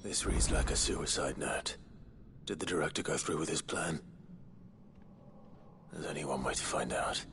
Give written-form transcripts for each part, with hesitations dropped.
This reads like a suicide note. Did the director go through with his plan? There's only one way to find out.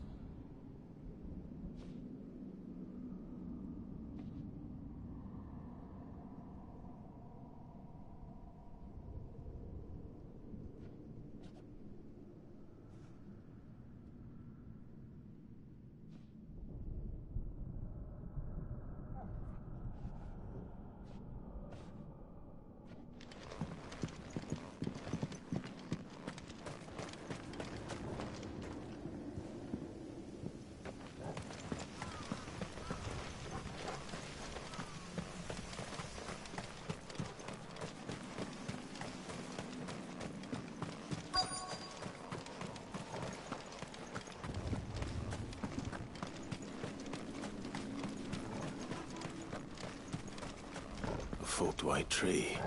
Forked white tree.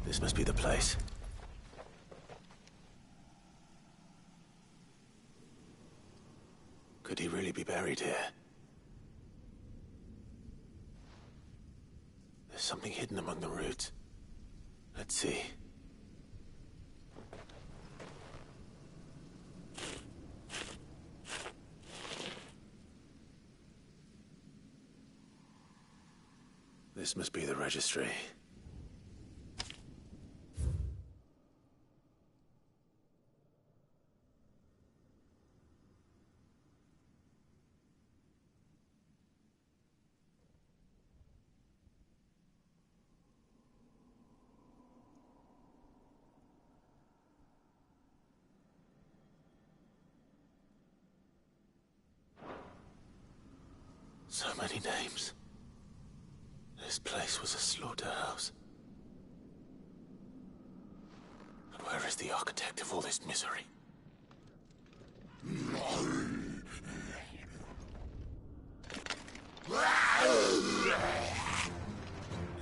This must be the place. Could he really be buried here? There's something hidden among the roots. Let's see. This must be the registry. So many names. This place was a slaughterhouse. But where is the architect of all this misery?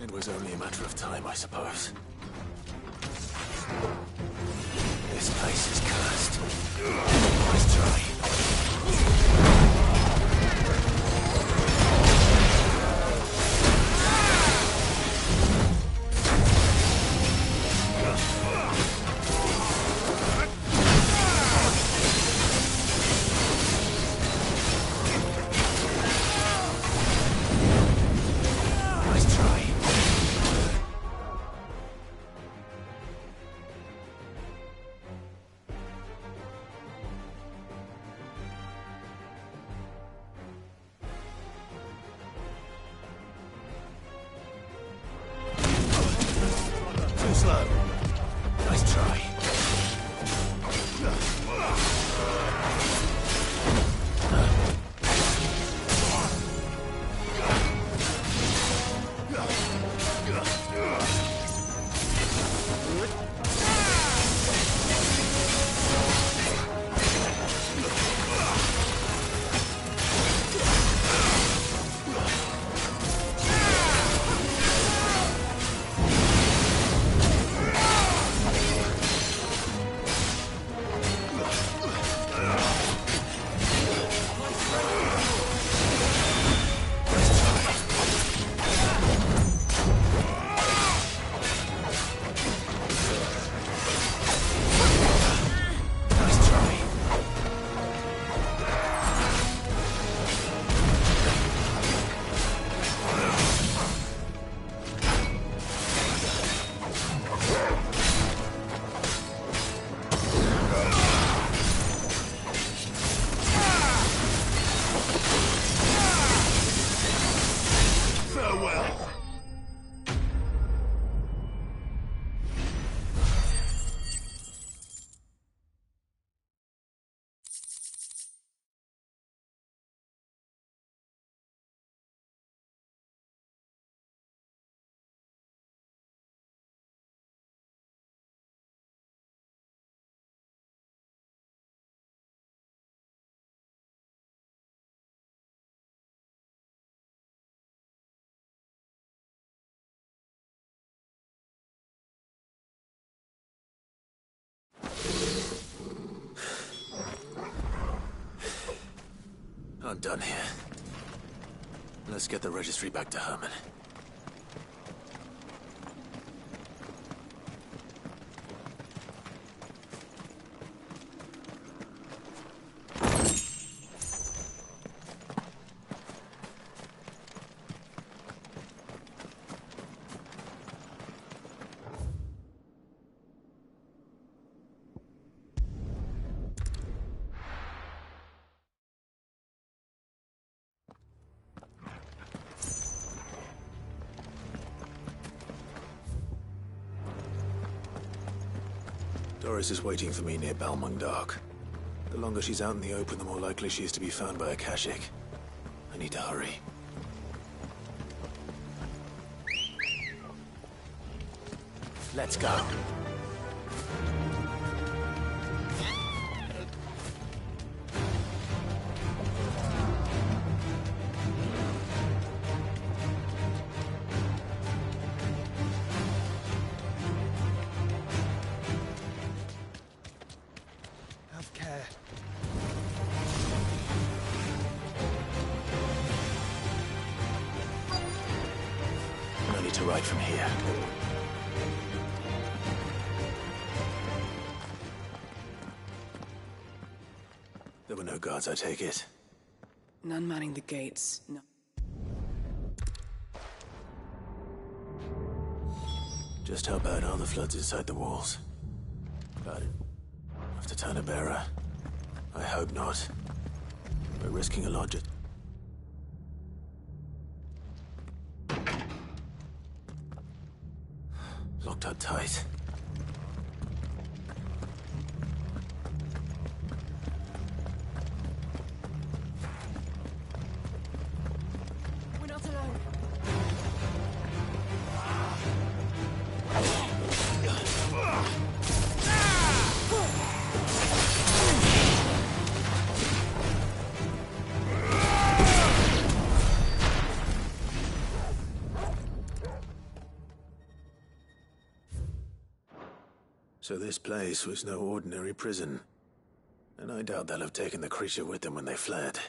It was only a matter of time, I suppose. This place is cursed. Let's try. Slow. Nice try. I'm done here. Let's get the registry back to Herman. Doris is waiting for me near Balmung Dock. The longer she's out in the open, the more likely she is to be found by a Kashik. I need to hurry. Let's go. Have care. No need to ride from here. There were no guards, I take it. None manning the gates, no. Just how bad are the floods inside the walls? Got it. Have to turn a bearer. I hope not. We're risking a lot just... Locked up tight. We're not alone. So this place was no ordinary prison. And I doubt they'll have taken the creature with them when they fled.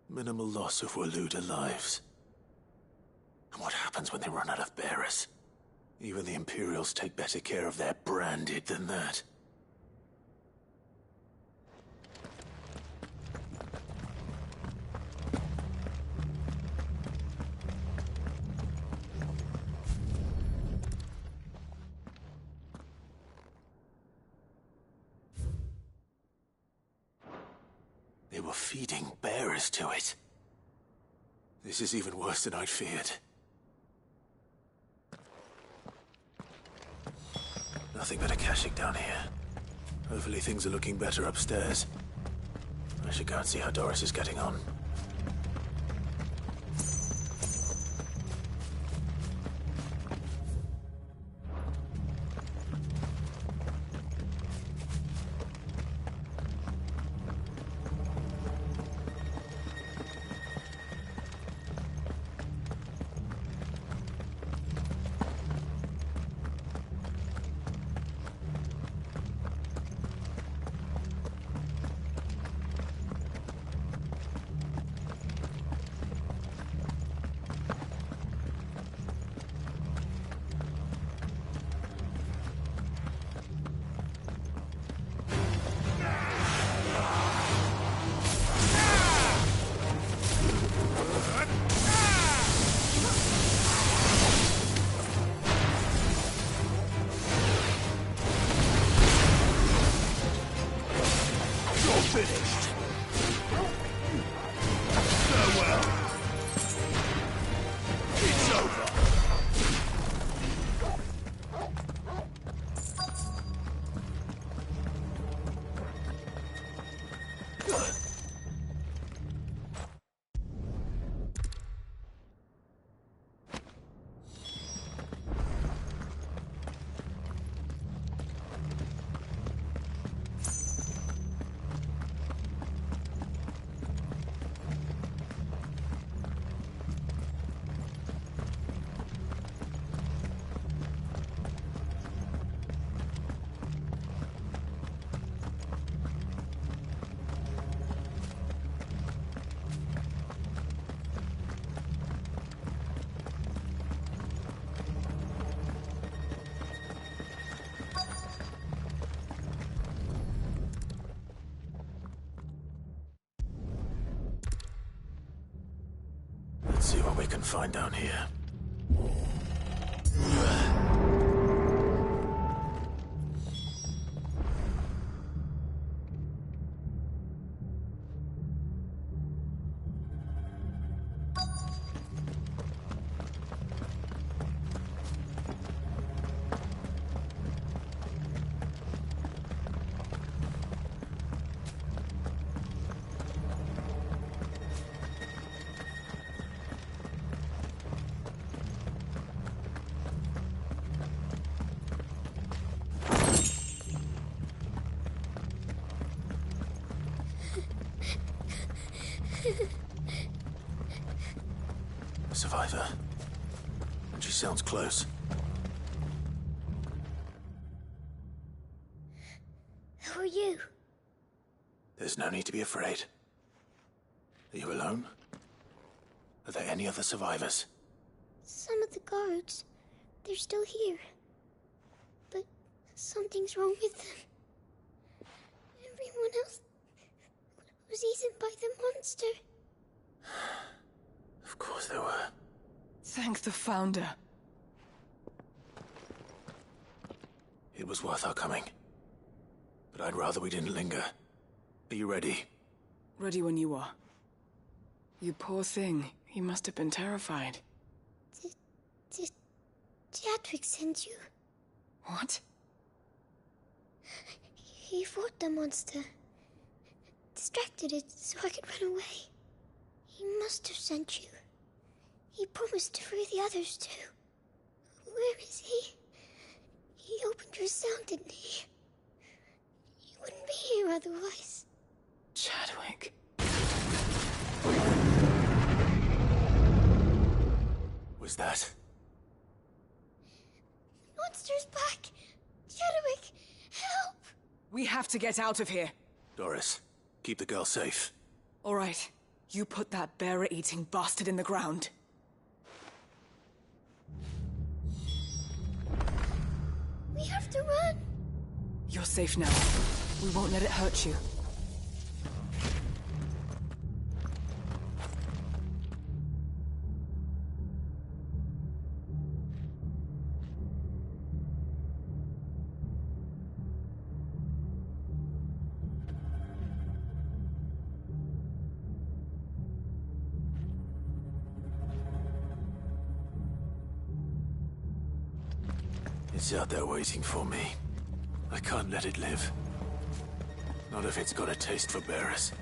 Minimal loss of Waluda lives. And what happens when they run out of bearers? Even the Imperials take better care of their branded than that. They were feeding bearers to it. This is even worse than I'd feared. Nothing but a Kashik down here. Hopefully things are looking better upstairs. I should go and see how Doris is getting on. Finished. Farewell. It's over. what we can find down here. Survivor. And she sounds close. Who are you? There's no need to be afraid. Are you alone? Are there any other survivors? Some of the guards. They're still here. But something's wrong with them. Everyone else was eaten by the monster. Of course there were. Thank the Founder. It was worth our coming. But I'd rather we didn't linger. Are you ready? Ready when you are. You poor thing. He must have been terrified. Did Chadwick send you? What? He fought the monster. Distracted it so I could run away. He must have sent you. He promised to free the others too. Where is he? He opened your cell, didn't he? He wouldn't be here otherwise. Chadwick. Was that? Monster's back! Chadwick, help! We have to get out of here. Doris, keep the girl safe. All right. You put that bearer-eating bastard in the ground. We have to run! You're safe now. We won't let it hurt you. It's out there waiting for me. I can't let it live. Not if it's got a taste for bearers.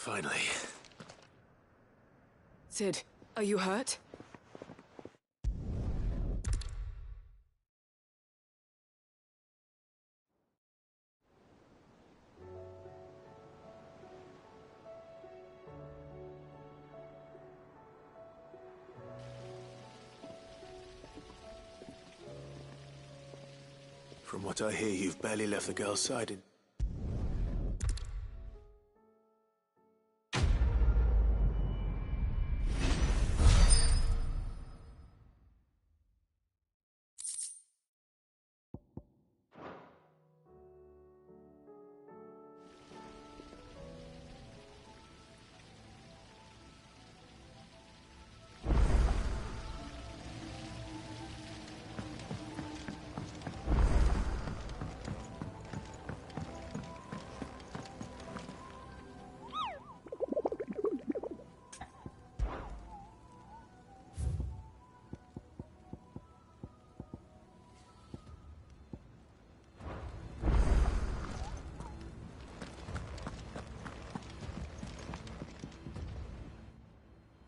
Finally. Sid, are you hurt? From what I hear, you've barely left the girl's side in...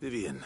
Vivian.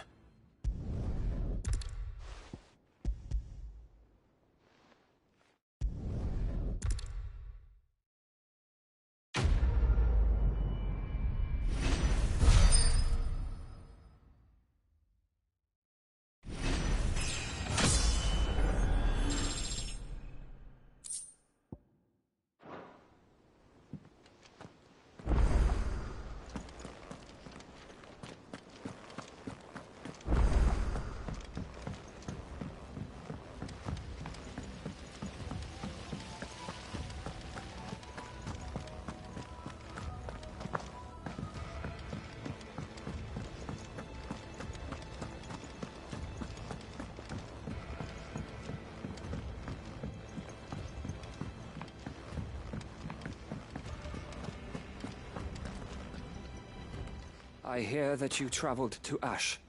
I hear that you traveled to Ash.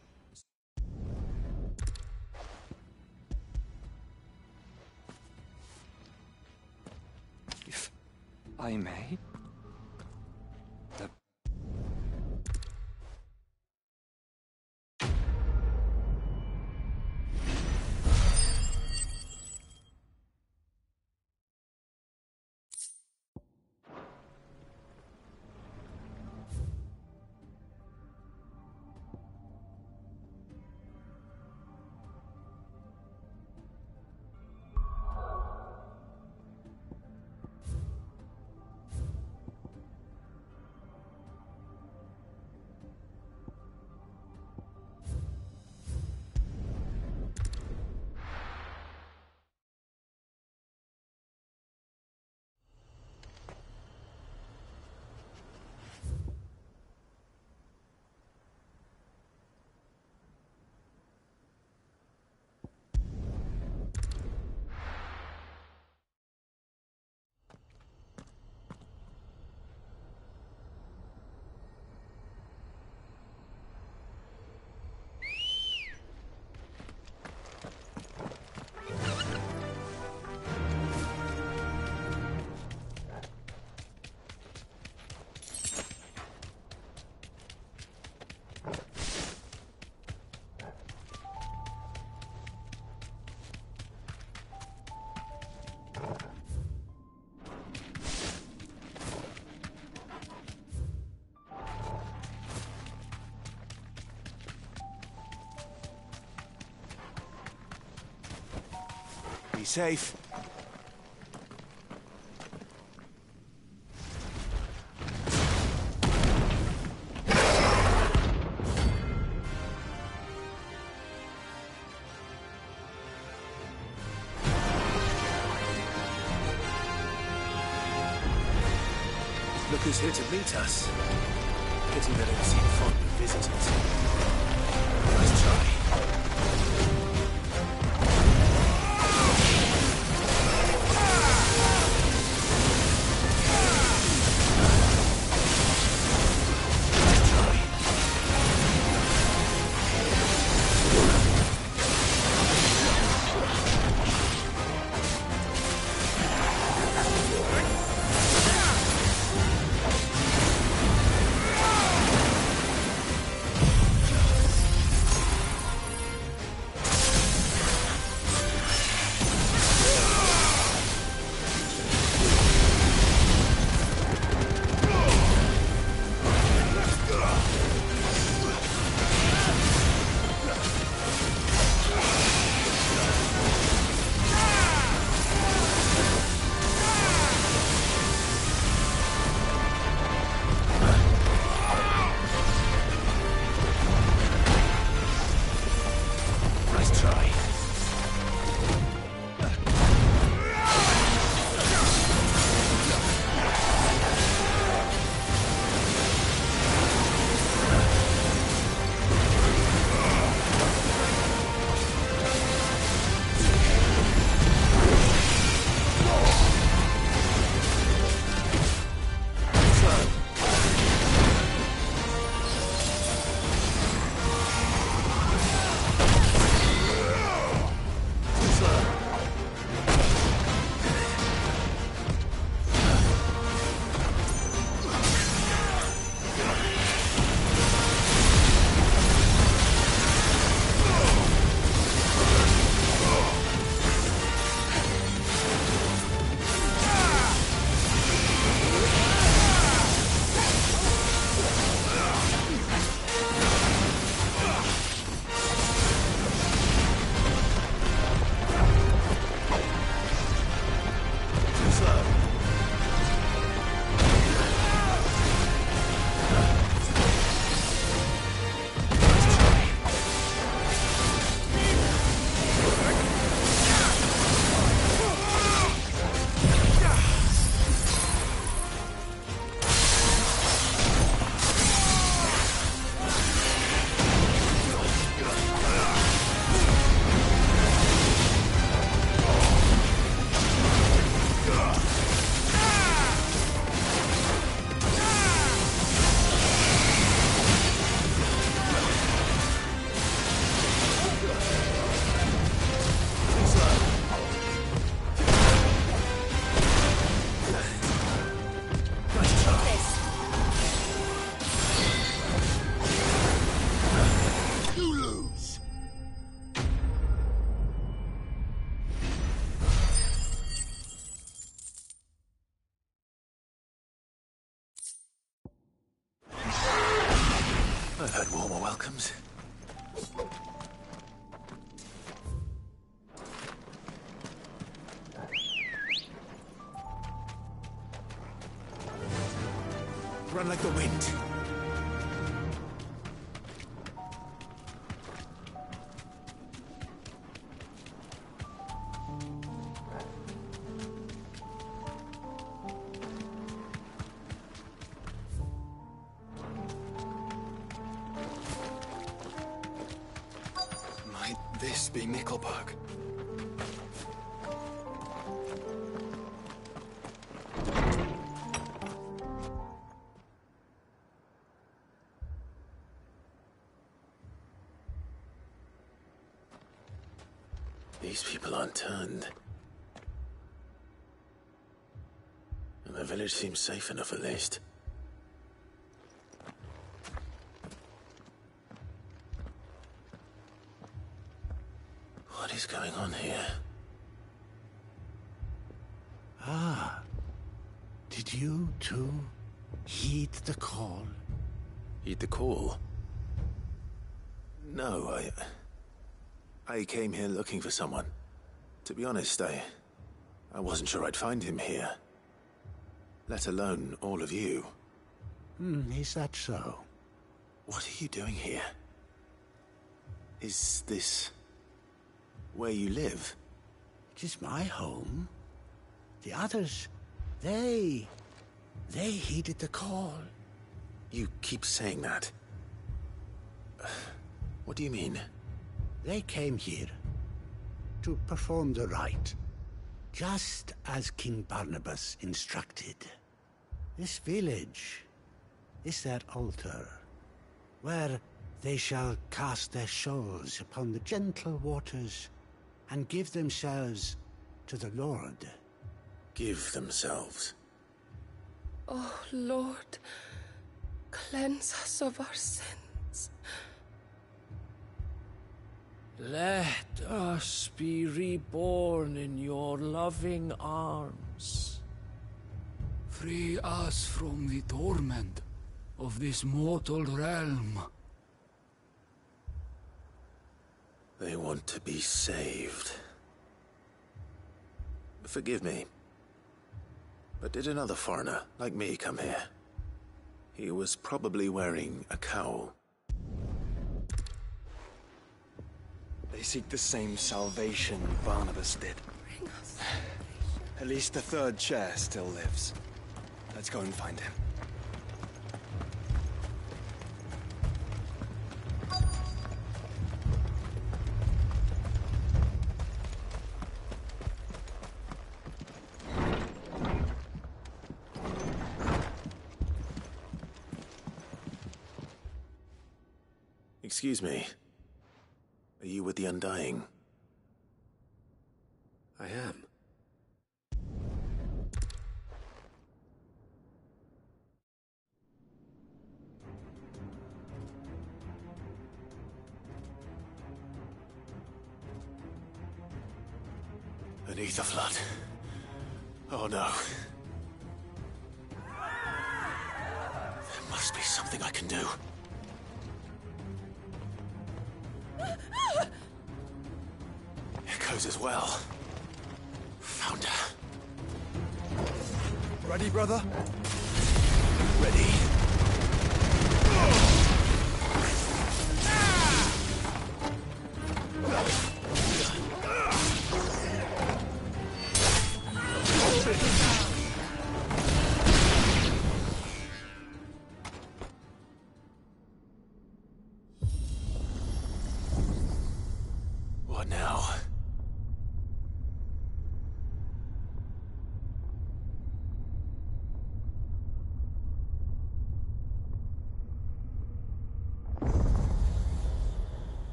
If I may? The... Be safe. Look who's here to meet us. Pity they don't seem fond of visitors. Nice try. I've had warmer welcomes. Run like the wind. Might this be Nickelberg? These people aren't turned. And the village seems safe enough at least. What is going on here? Ah. Did you too heed the call? Heed the call? No, I came here looking for someone. To be honest, I wasn't sure I'd find him here. Let alone all of you. Is that so? What are you doing here? Is this where you live? It is my home. The others, they heeded the call. You keep saying that. What do you mean? They came here to perform the rite, just as King Barnabas instructed. This village is their altar, where they shall cast their souls upon the gentle waters and give themselves to the Lord. Give themselves. Oh, Lord, cleanse us of our sins. Let us be reborn in your loving arms. Free us from the torment of this mortal realm. They want to be saved. Forgive me, but did another foreigner like me come here? He was probably wearing a cowl. They seek the same salvation Barnabas did. Bring us. At least the third chair still lives. Let's go and find him. Excuse me. Are you with the Undying? I am. Beneath the flood. Oh no. There must be something I can do. Echoes as well. Found her. Ready, brother? Ready. What now?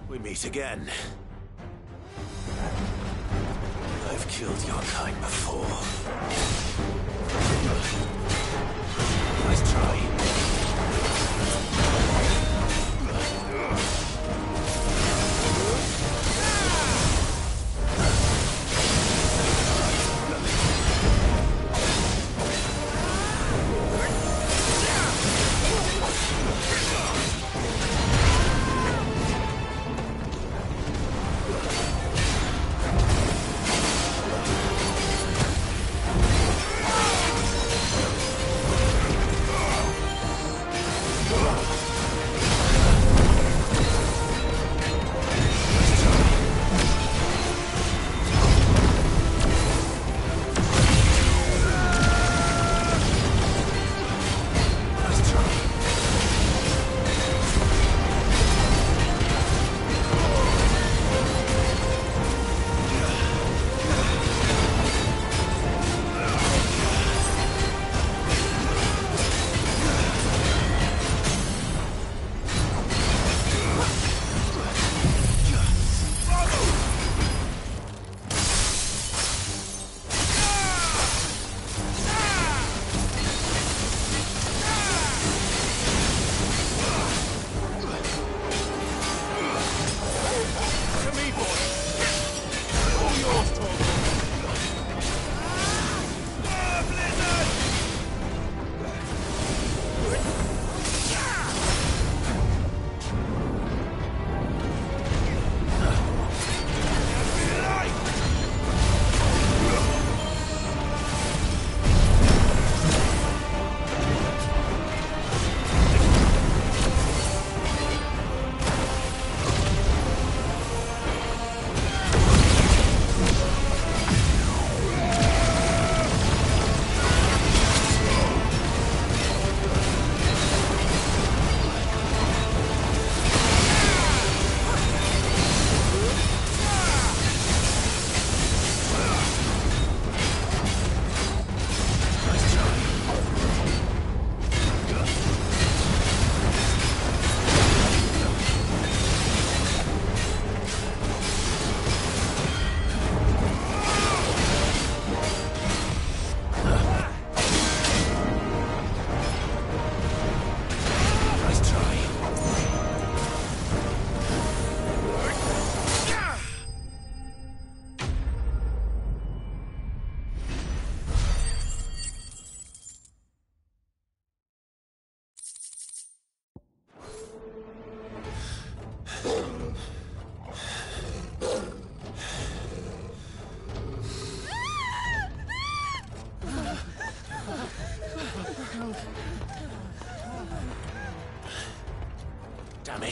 We meet again. I've killed your kind before. Nice try.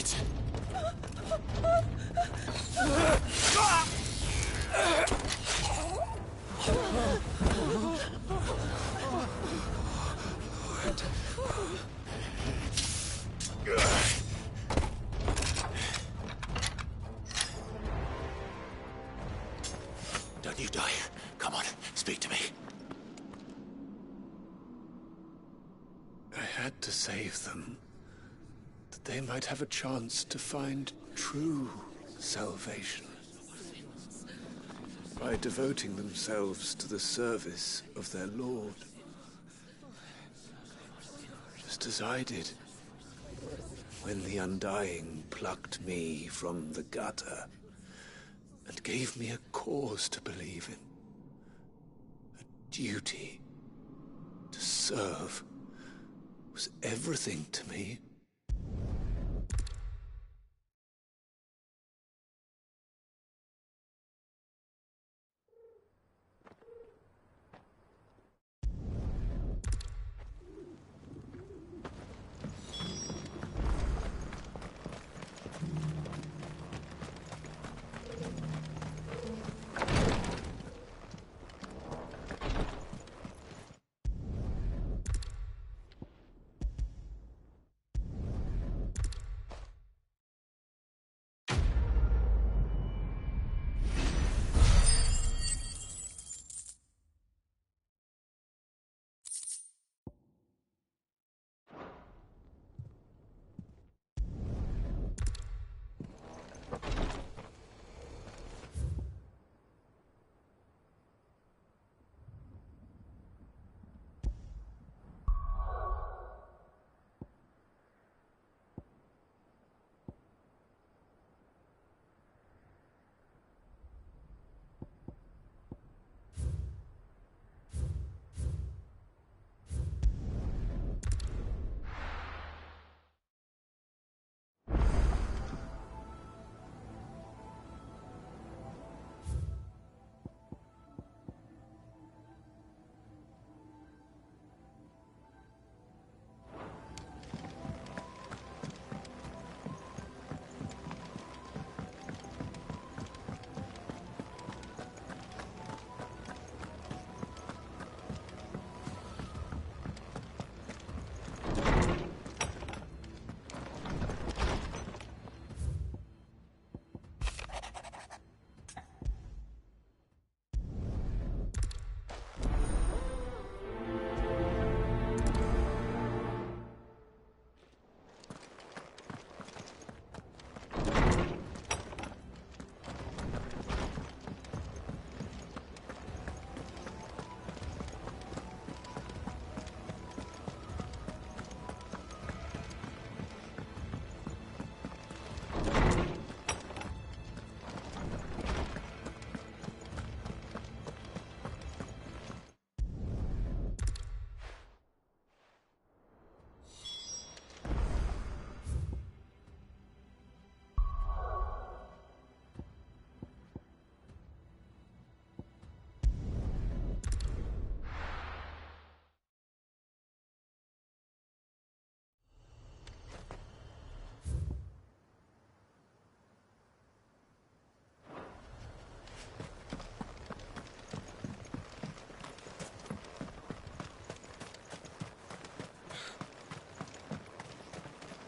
it. Don't you die. Come on, speak to me. I had to save them, that they might have a chance to find true salvation. By devoting themselves to the service of their Lord. Just as I did, when the Undying plucked me from the gutter and gave me a cause to believe in. A duty to serve was everything to me.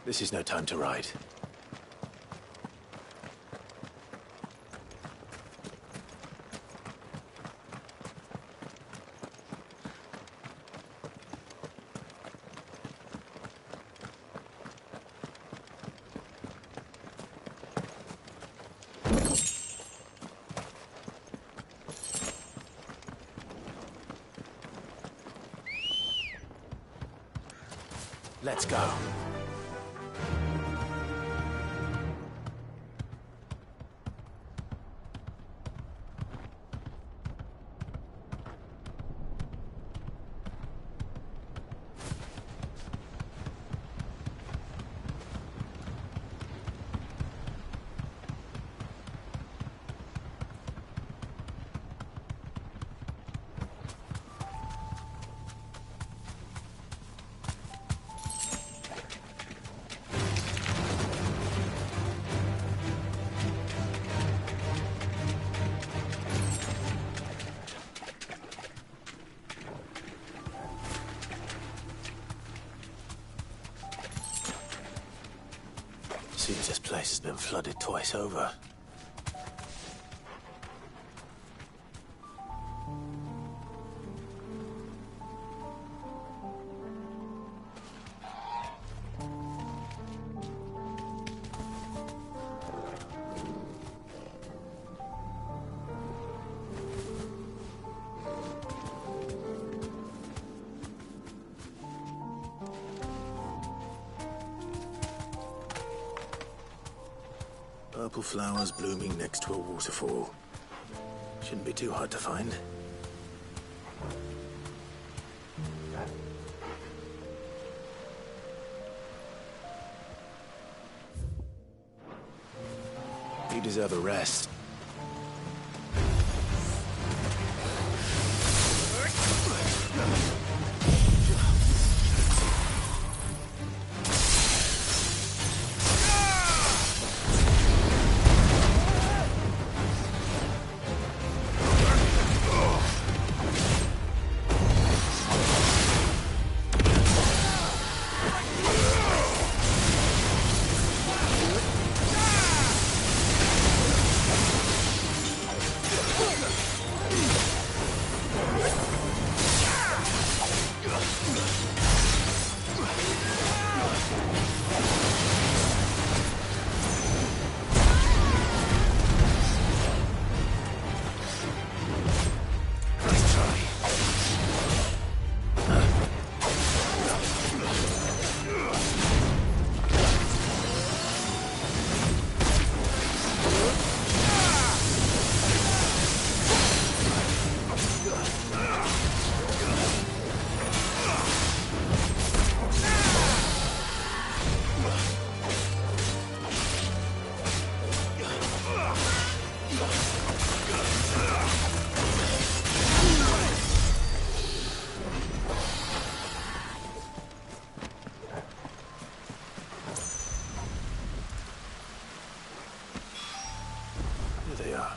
This is no time to ride. Let's go. Seems this place has been flooded twice over. Purple flowers blooming next to a waterfall. Shouldn't be too hard to find. You deserve a rest. Here they are.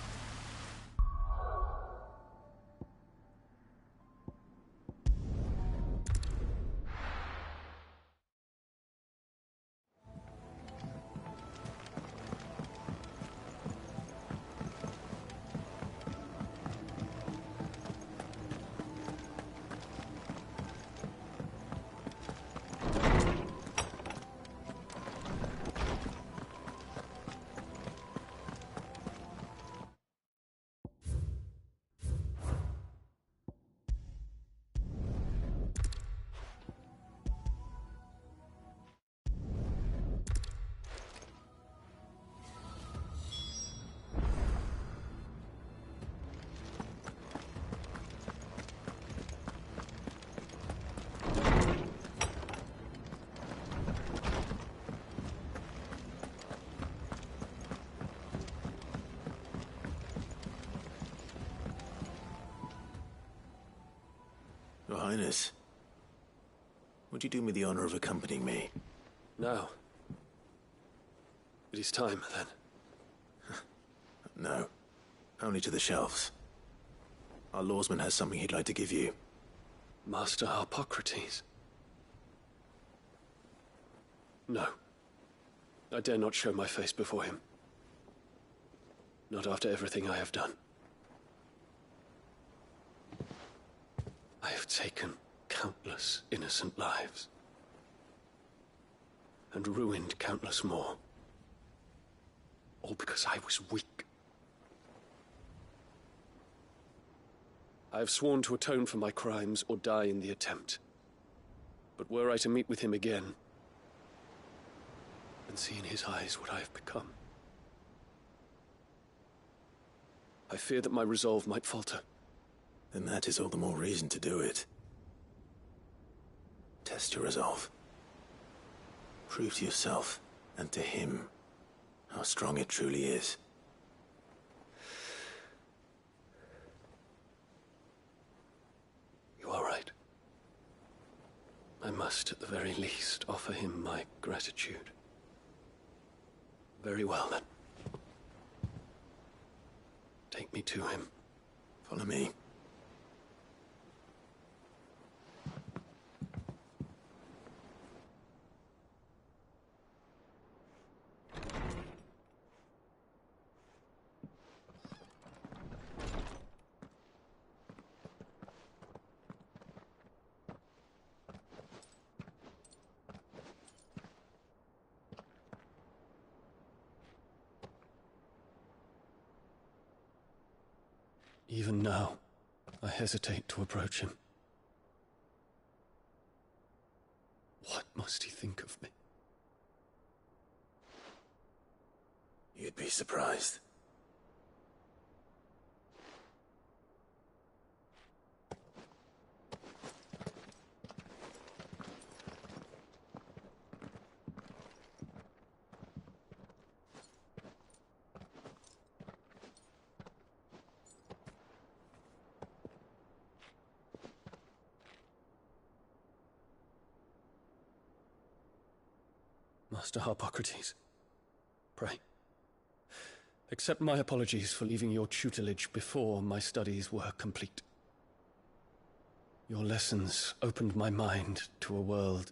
Your Highness, would you do me the honor of accompanying me? Now. It is time, then. No. Only to the shelves. Our lawsman has something he'd like to give you. Master Harpocrates. No. I dare not show my face before him. Not after everything I have done. I have taken countless innocent lives. And ruined countless more. All because I was weak. I have sworn to atone for my crimes or die in the attempt. But were I to meet with him again, and see in his eyes what I have become, I fear that my resolve might falter. Then that is all the more reason to do it. Test your resolve. Prove to yourself, and to him, how strong it truly is. You are right. I must, at the very least, offer him my gratitude. Very well, then. Take me to him. Follow me. Even now, I hesitate to approach him. What must he think of me? You'd be surprised. Master Harpocrates, pray, accept my apologies for leaving your tutelage before my studies were complete. Your lessons opened my mind to a world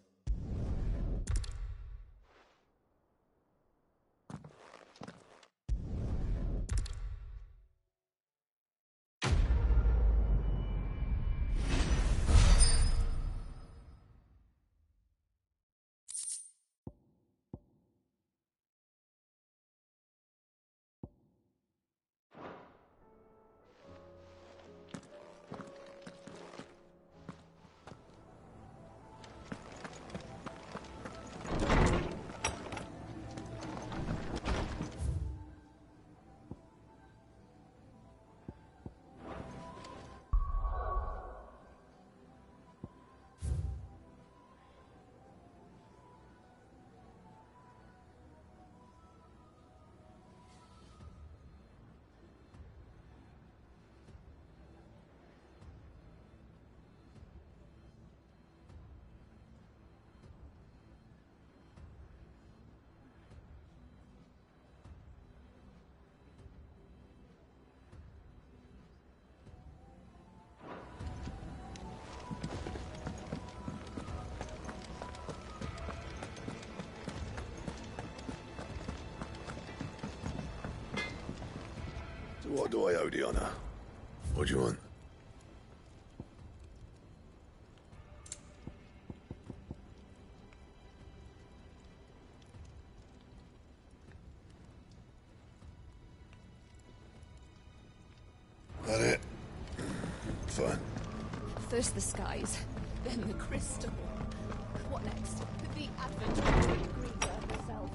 What do I owe the honor? What do you want? That it? Fine. First the skies, then the crystal. What next? The advent of the great Griever herself.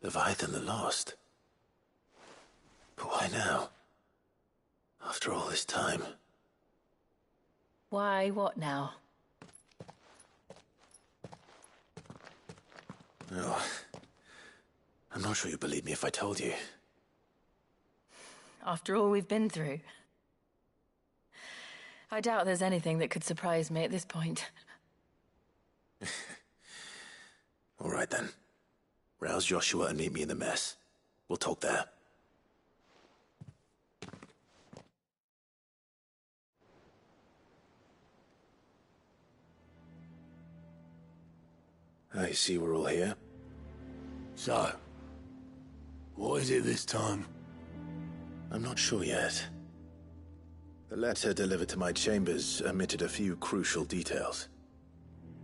Leviathan the Lost. But why now? After all this time. Why, what now? Oh, I'm not sure you'd believe me if I told you. After all we've been through. I doubt there's anything that could surprise me at this point. All right then. Rouse Joshua and meet me in the mess. We'll talk there. I see we're all here. So, what is it this time? I'm not sure yet. The letter delivered to my chambers omitted a few crucial details.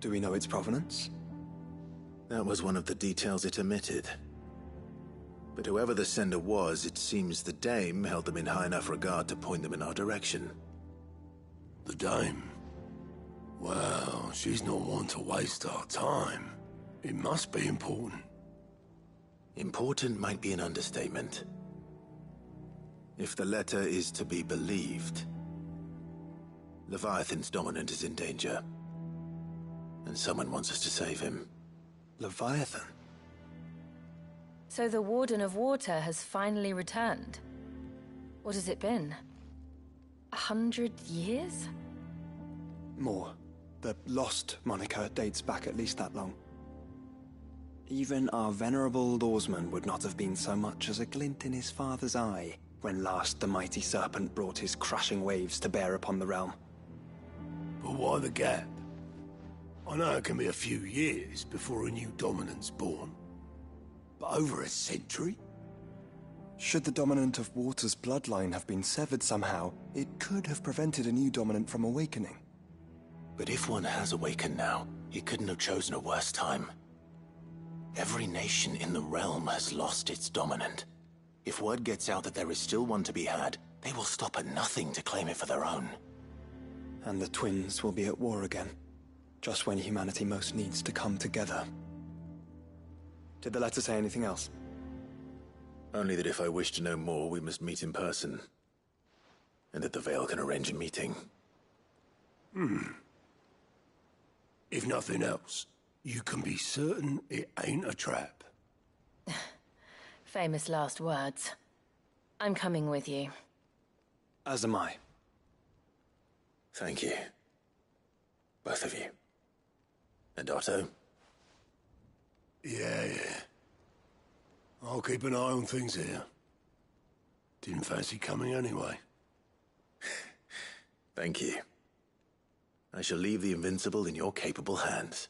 Do we know its provenance? That was one of the details it omitted. But whoever the sender was, it seems the Dame held them in high enough regard to point them in our direction. The Dame? Well, she's not one to waste our time. It must be important. Important might be an understatement. If the letter is to be believed, Leviathan's dominant is in danger. And someone wants us to save him. Leviathan? So the Warden of Water has finally returned. What has it been? 100 years? More. The Lost moniker dates back at least that long. Even our venerable lawsman would not have been so much as a glint in his father's eye when last the mighty serpent brought his crushing waves to bear upon the realm. But why the gap? I know it can be a few years before a new dominant's born. But over a century? Should the dominant of Water's bloodline have been severed somehow, it could have prevented a new dominant from awakening. But if one has awakened now, he couldn't have chosen a worse time. Every nation in the realm has lost its dominant. If word gets out that there is still one to be had, they will stop at nothing to claim it for their own. And the twins will be at war again, just when humanity most needs to come together. Did the letter say anything else? Only that if I wish to know more, we must meet in person. And that the Veil can arrange a meeting. If nothing else, you can be certain it ain't a trap. Famous last words. I'm coming with you. As am I. Thank you. Both of you. And Otto? Yeah. I'll keep an eye on things here. Didn't fancy coming anyway. Thank you. I shall leave the Invincible in your capable hands.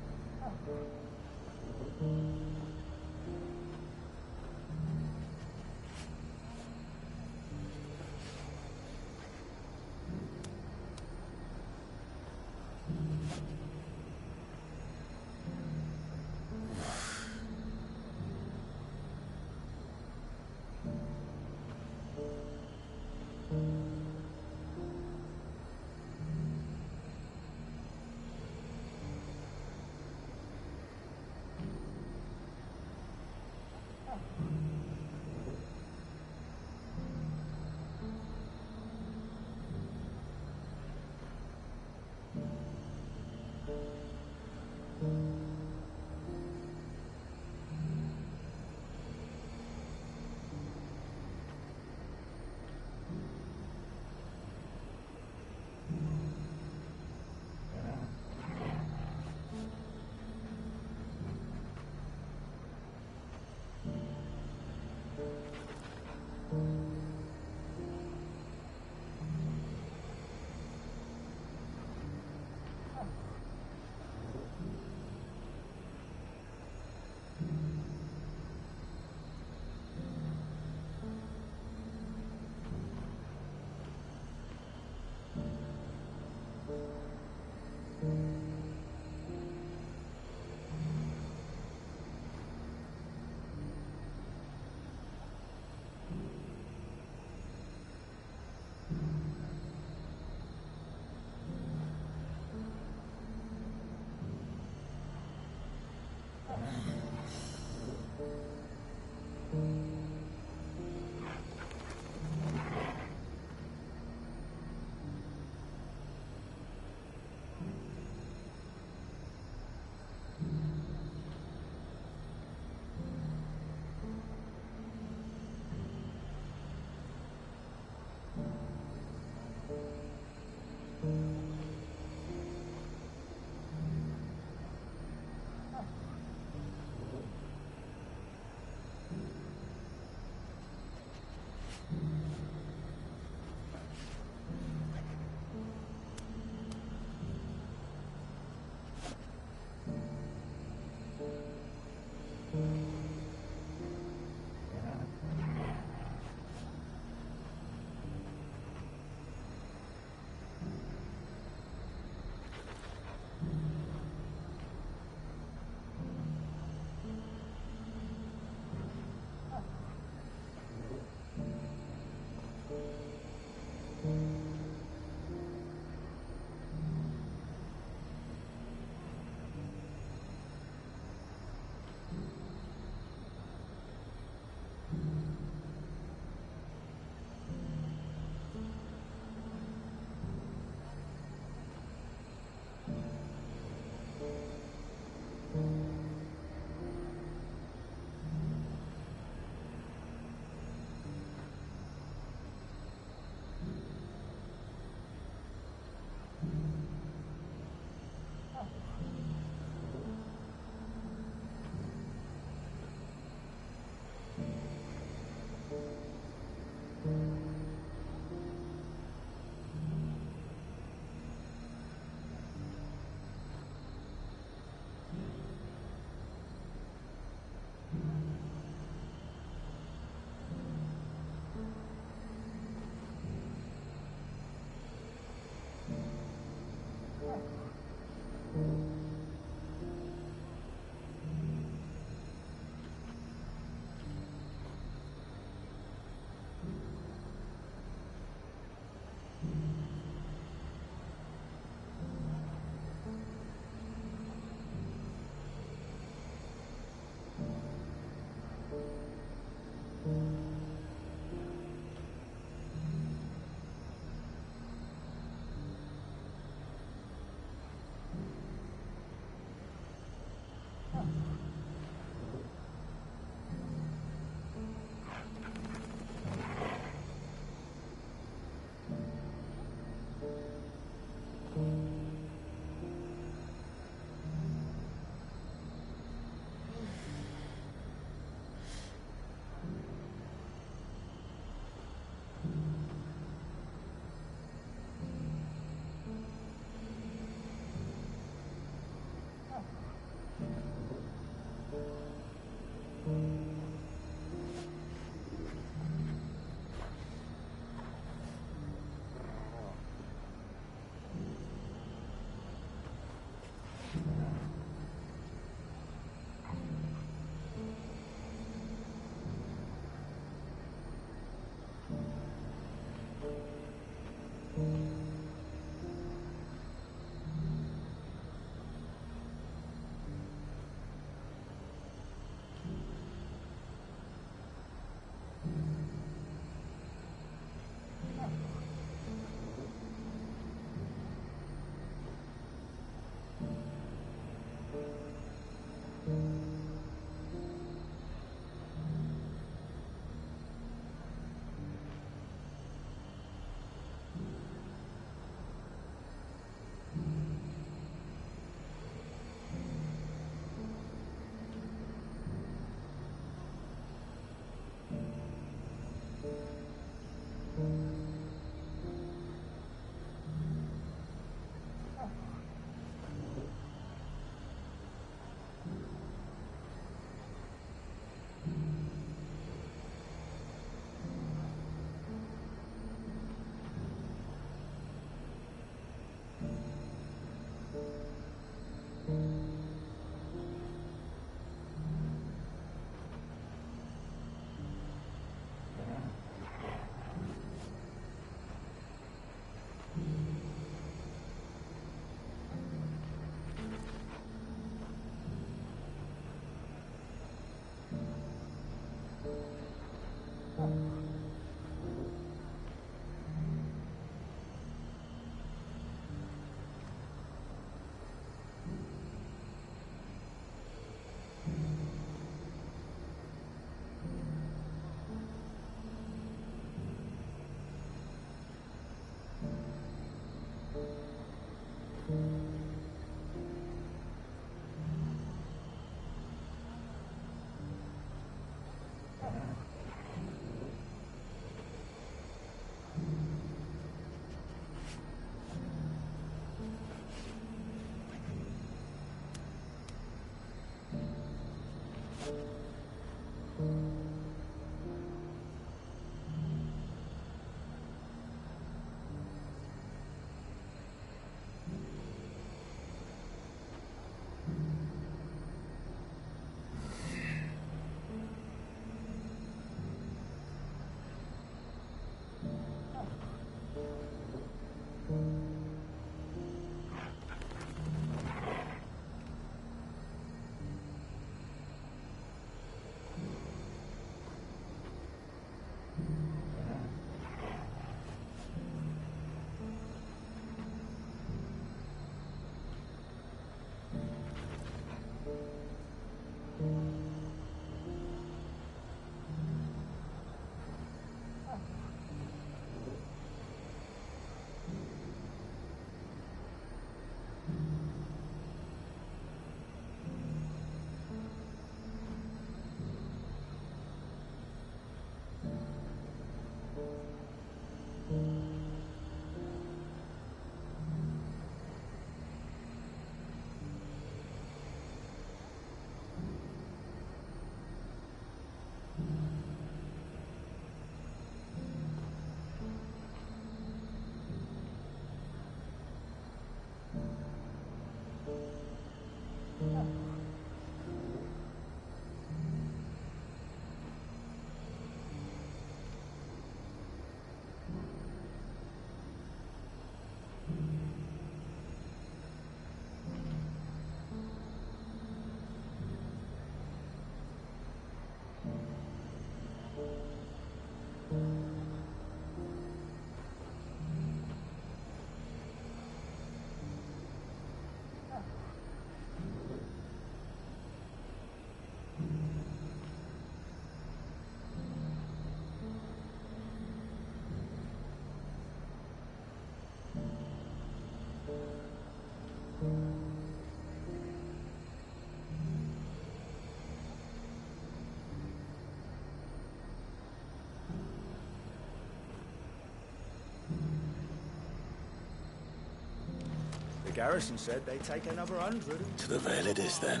The garrison said they'd take another 100. To the Vale it is, then.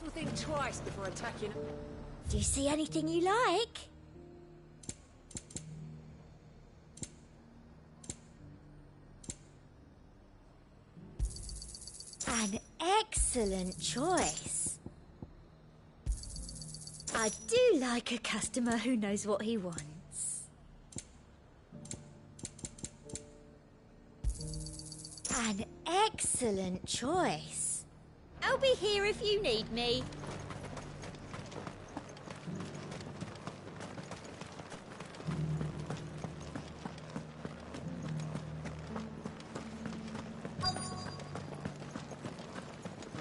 We'll think twice before attacking. Do you see anything you like? An excellent choice. I do like a customer who knows what he wants. An excellent choice. I'll be here if you need me.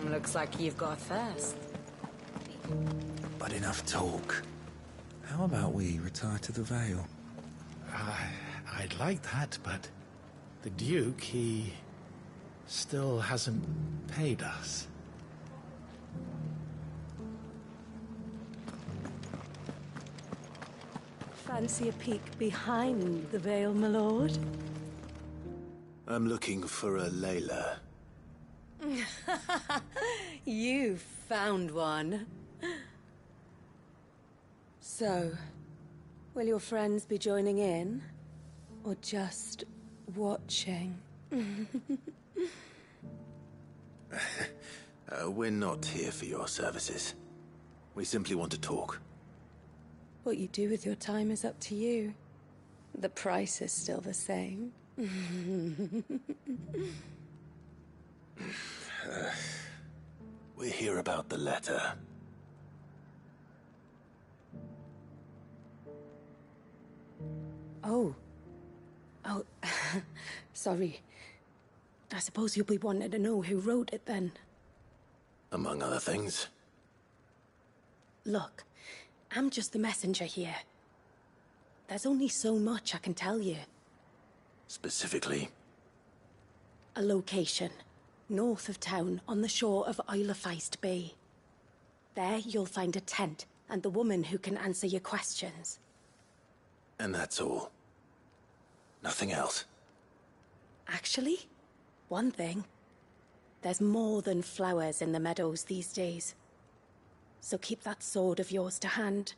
Looks like you've got a thirst. But enough talk. How about we retire to the Vale? I'd like that, but the Duke, he still hasn't paid us. Fancy a peek behind the veil, my lord? I'm looking for a Layla. You found one. So, will your friends be joining in? Or just watching? We're not here for your services. We simply want to talk. What you do with your time is up to you. The price is still the same. We're here about the letter. Oh, sorry. I suppose you'll be wanting to know who wrote it then. Among other things. Look, I'm just the messenger here. There's only so much I can tell you. Specifically? A location. North of town, on the shore of Isle of Feist Bay. There you'll find a tent, and the woman who can answer your questions. And that's all? Nothing else? Actually, one thing. There's more than flowers in the meadows these days. So keep that sword of yours to hand.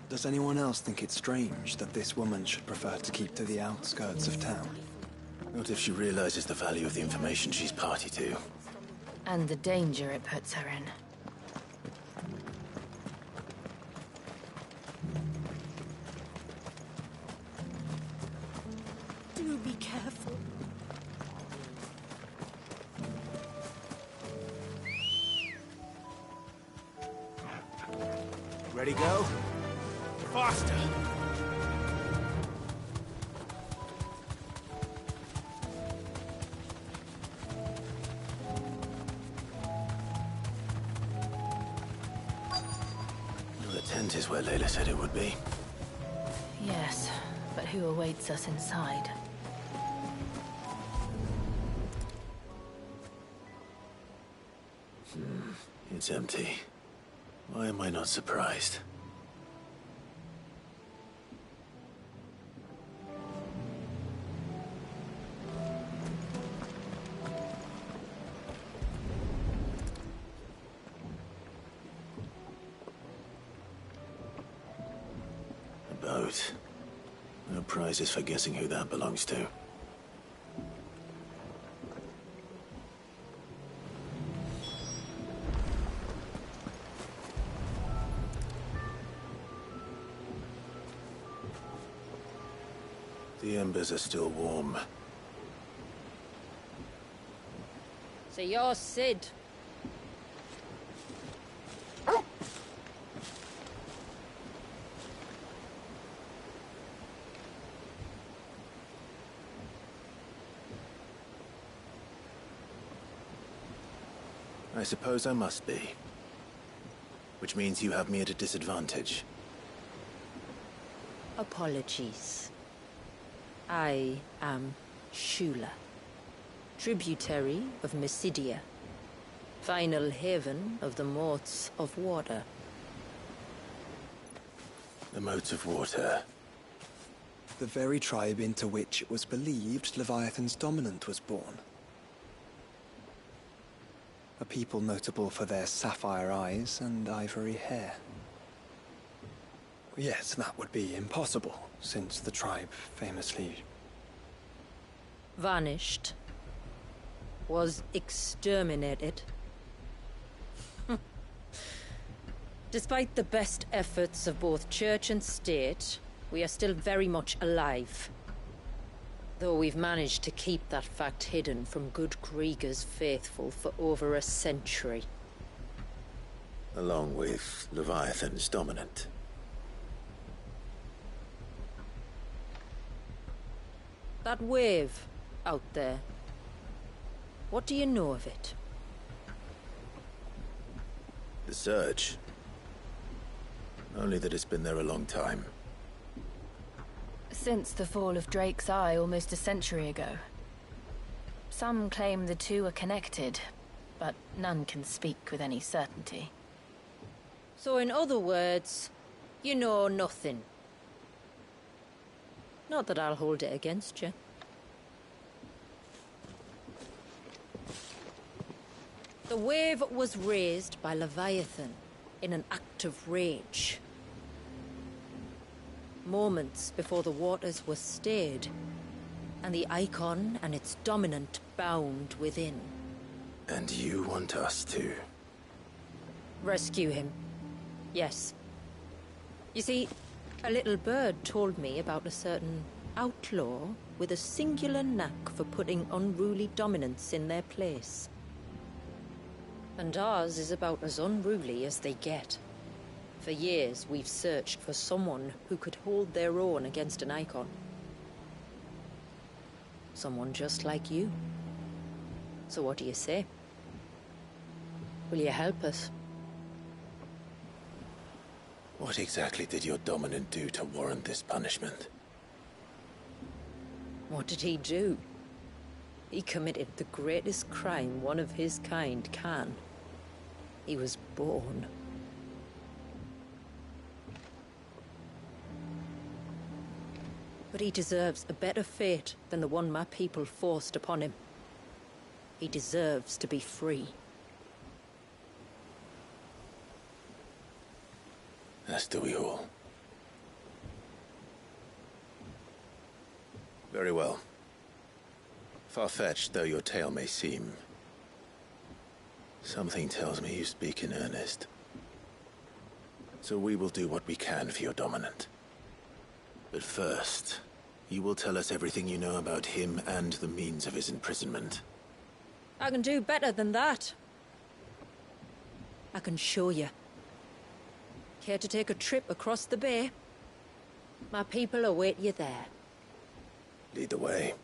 Does anyone else think it's strange that this woman should prefer to keep to the outskirts of town? Not if she realizes the value of the information she's party to. And the danger it puts her in. Do be careful. Ready, go? Faster! The tent is where Layla said it would be. Yes, but who awaits us inside? It's empty. Why am I not surprised? boat. No prizes for guessing who that belongs to. The embers are still warm. So you're Sid. I suppose I must be. Which means you have me at a disadvantage. Apologies. I am Shula, tributary of Mysidia, final haven of the Moats of Water. The Moats of Water. The very tribe into which it was believed Leviathan's dominant was born. A people notable for their sapphire eyes and ivory hair. Yes, that would be impossible, since the tribe famously... Vanished. Was exterminated. Despite the best efforts of both church and state, we are still very much alive. Though we've managed to keep that fact hidden from good Krieger's faithful for over a century. Along with Leviathan's dominant. That wave out there. What do you know of it? The Surge. Only that it's been there a long time. Since the fall of Drake's Eye almost a century ago. Some claim the two are connected, but none can speak with any certainty. So in other words, you know nothing. Not that I'll hold it against you. The wave was raised by Leviathan in an act of rage. Moments before the waters were stayed, and the icon and its dominant bound within. And you want us to... Rescue him. Yes. You see, a little bird told me about a certain outlaw with a singular knack for putting unruly dominants in their place. And ours is about as unruly as they get. For years, we've searched for someone who could hold their own against an icon. Someone just like you. So what do you say? Will you help us? What exactly did your dominant do to warrant this punishment? What did he do? He committed the greatest crime one of his kind can. He was born. But he deserves a better fate than the one my people forced upon him. He deserves to be free. As do we all. Very well. Far-fetched though your tale may seem, something tells me you speak in earnest. So we will do what we can for your dominant. But first, you will tell us everything you know about him and the means of his imprisonment. I can do better than that. I can show you. Care to take a trip across the bay? My people await you there. Lead the way.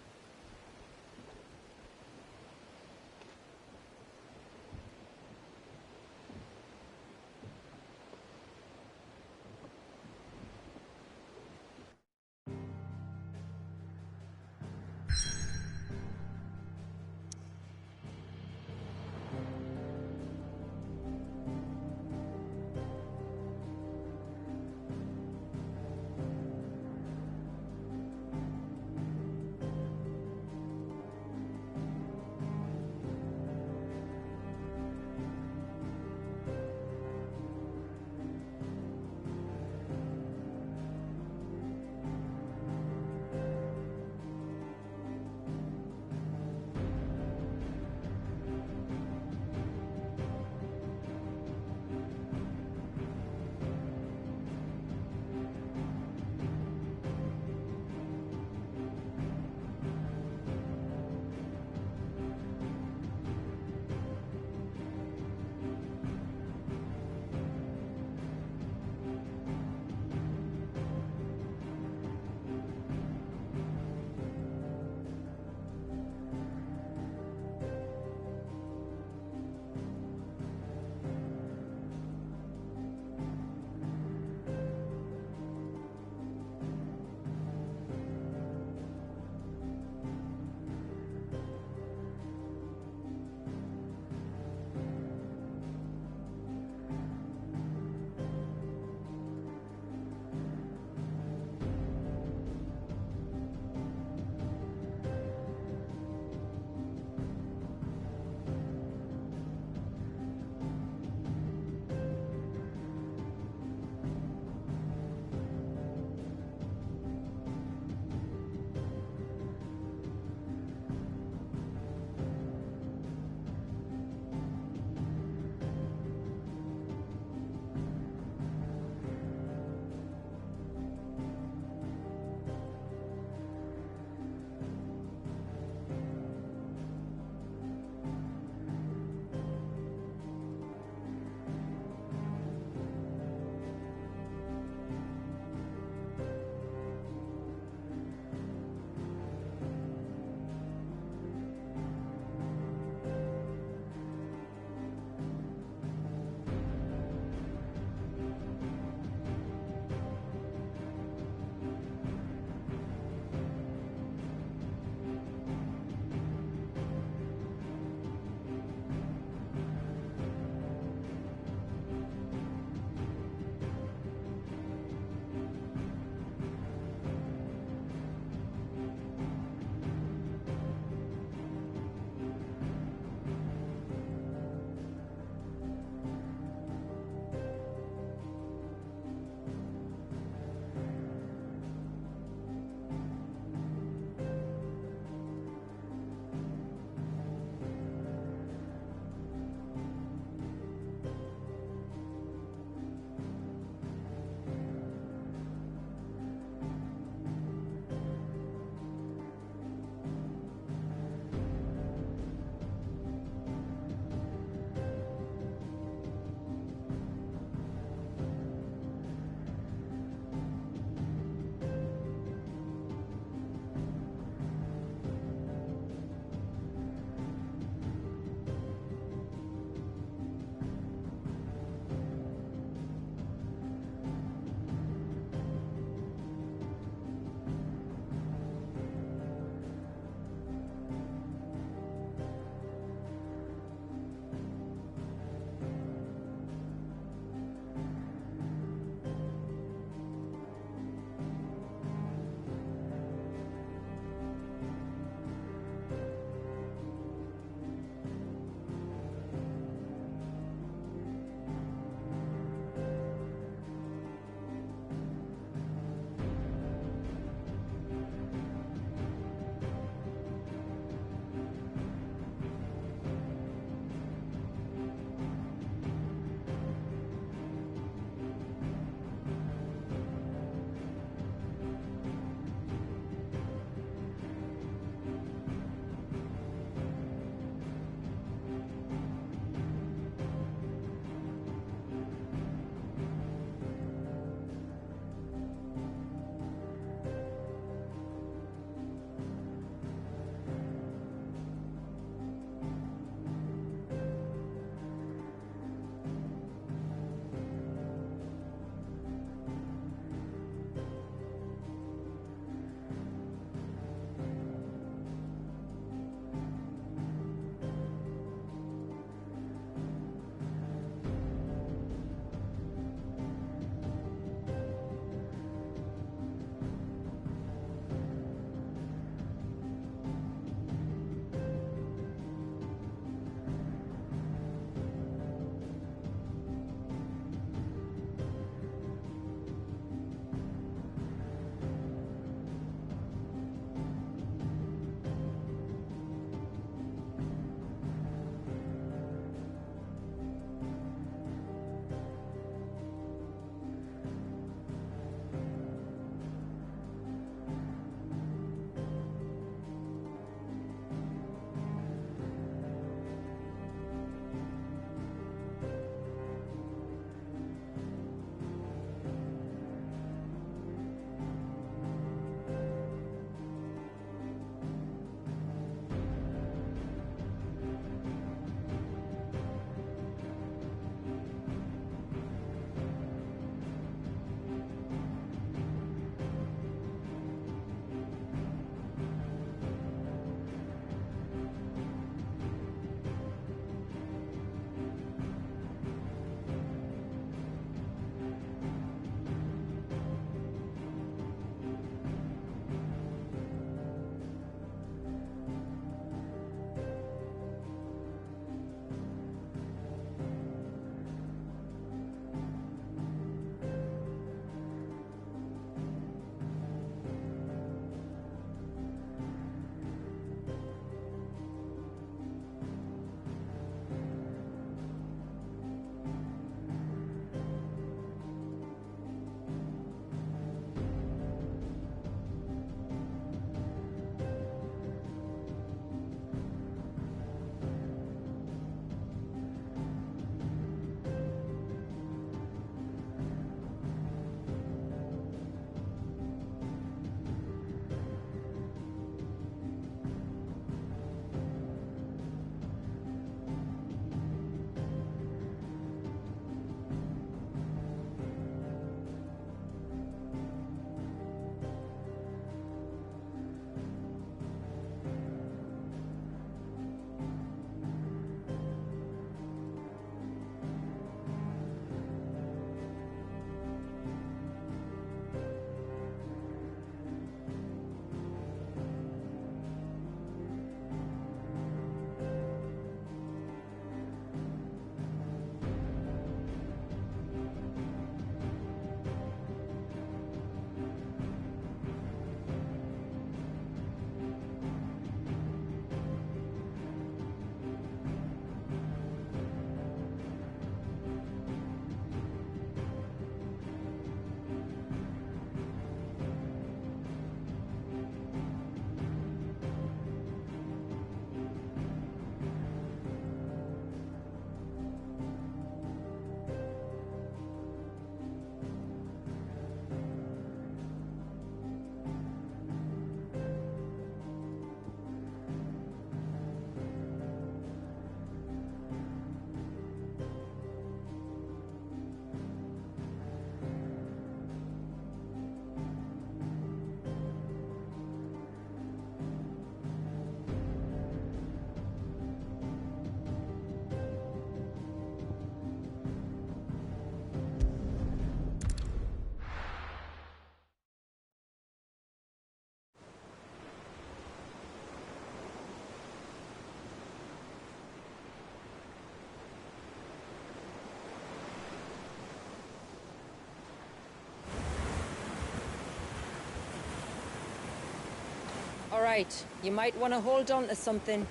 right. You might want to hold on to something.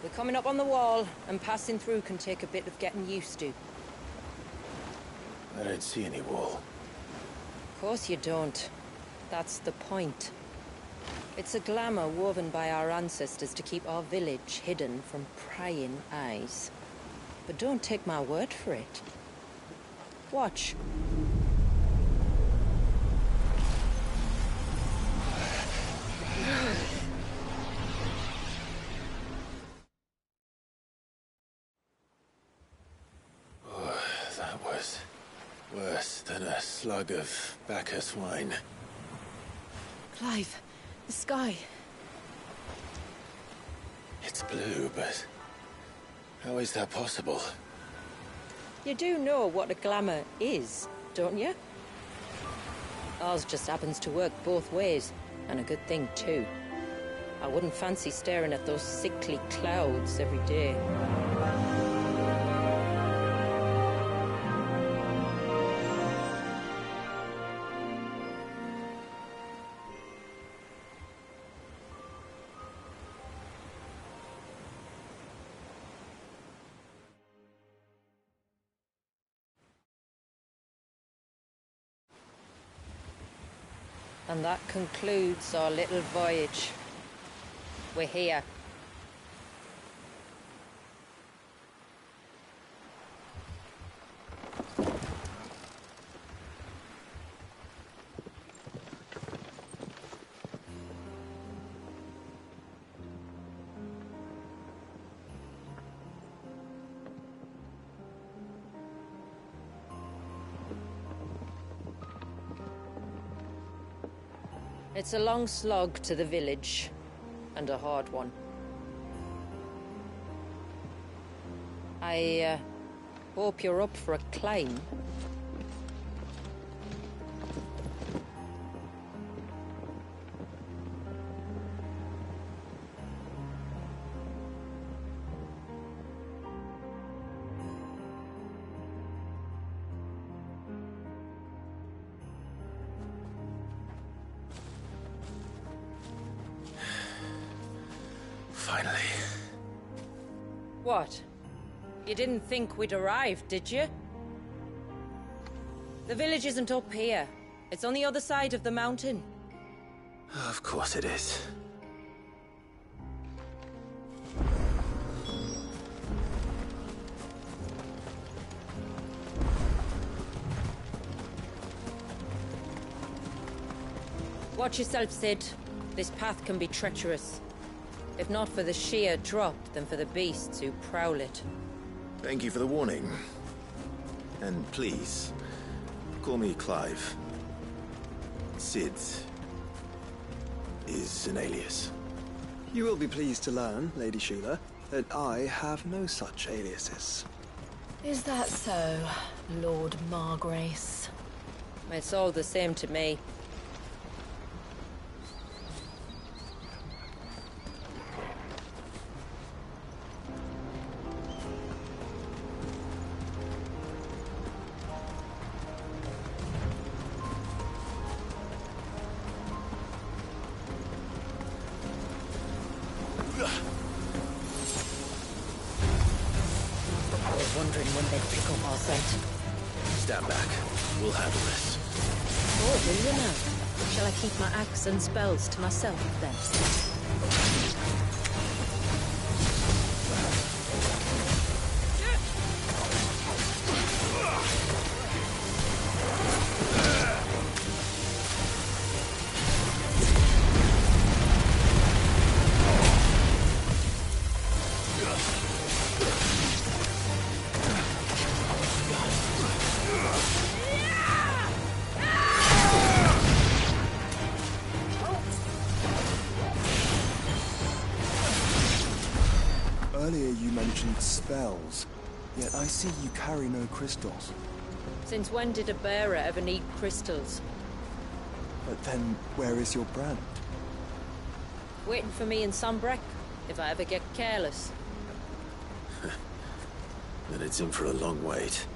We're coming up on the wall, and passing through can take a bit of getting used to. I don't see any wall. Of course you don't. That's the point. It's a glamour woven by our ancestors to keep our village hidden from prying eyes. But don't take my word for it. Watch. Oh, that was worse than a slug of Bacchus wine. Clive, the sky. It's blue, but how is that possible? You do know what a glamour is, don't you? Ours just happens to work both ways, and a good thing too. I wouldn't fancy staring at those sickly clouds every day. And that concludes our little voyage. We're here. It's a long slog to the village, and a hard one. I hope you're up for a climb. Finally. What? You didn't think we'd arrived, did you? The village isn't up here. It's on the other side of the mountain. Of course it is. Watch yourself, Sid. This path can be treacherous. If not for the sheer drop, then for the beasts who prowl it. Thank you for the warning. And please, call me Clive. Sid is an alias. You will be pleased to learn, Lady Sheila, that I have no such aliases. Is that so, Lord Margrace? It's all the same to me. Wondering when they'd pick up our scent. Stand back. We'll handle this. Oh, will you now? Shall I keep my axe and spells to myself, then? Earlier you mentioned spells, yet I see you carry no crystals. Since when did a bearer ever need crystals? But then, where is your brand? Waiting for me in Sombrek, if I ever get careless. Then it's in for a long wait.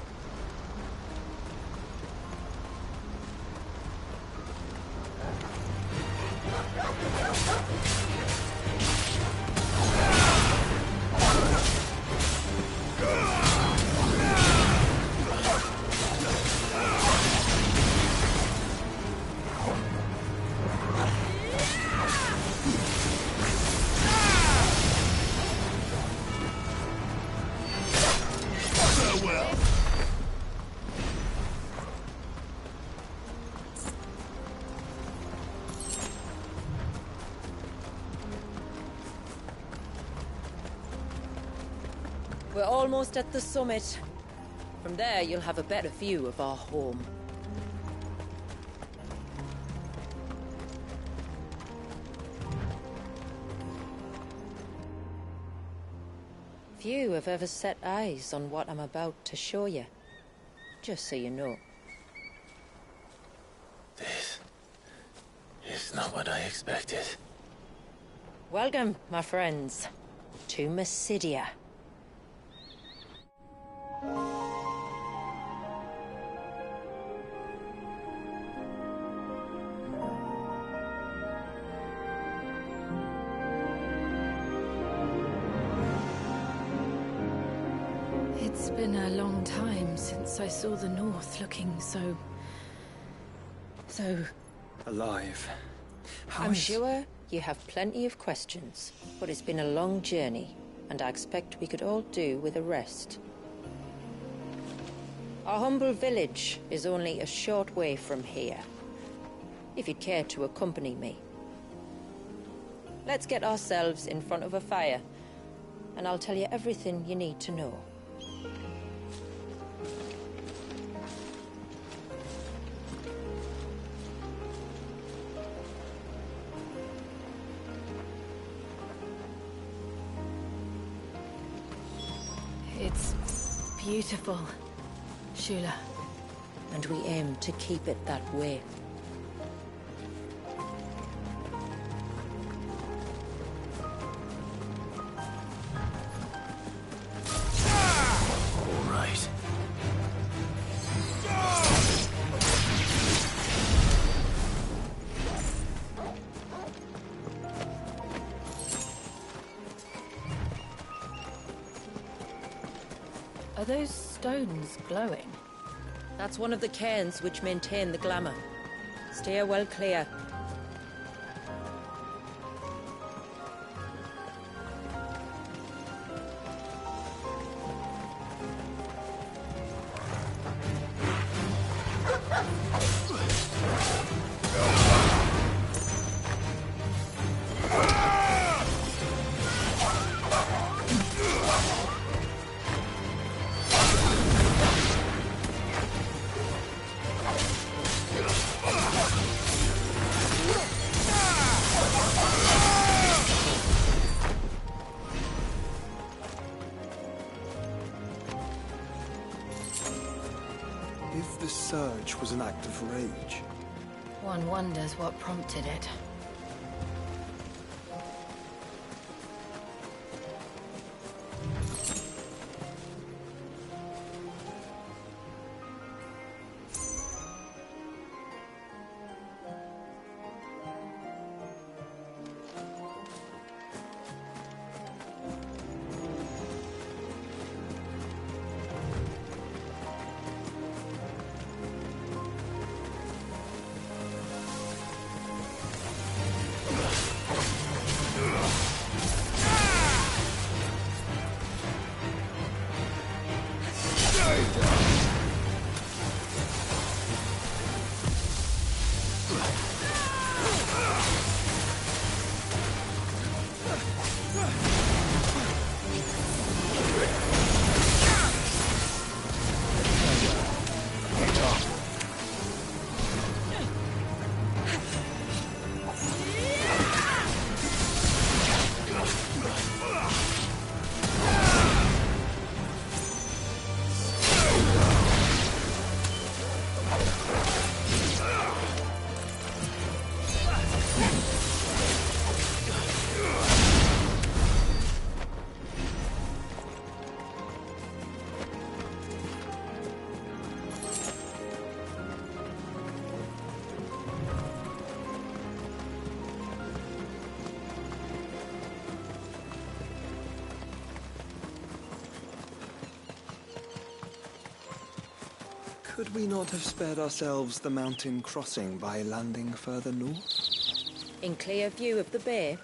We're almost at the summit. From there, you'll have a better view of our home. Few have ever set eyes on what I'm about to show you. Just so you know. This is not what I expected. Welcome, my friends, to Mysidia. It's been a long time since I saw the North looking so alive. I'm sure you have plenty of questions, but it's been a long journey, and I expect we could all do with a rest. Our humble village is only a short way from here, if you'd care to accompany me. Let's get ourselves in front of a fire, and I'll tell you everything you need to know. It's beautiful, Shula. And we aim to keep it that way. All right. Are those stones glowing? That's one of the cairns which maintain the glamour. Steer well clear. If the surge was an act of rage, One wonders what prompted it. could we not have spared ourselves the mountain crossing by landing further north? In clear view of the bay,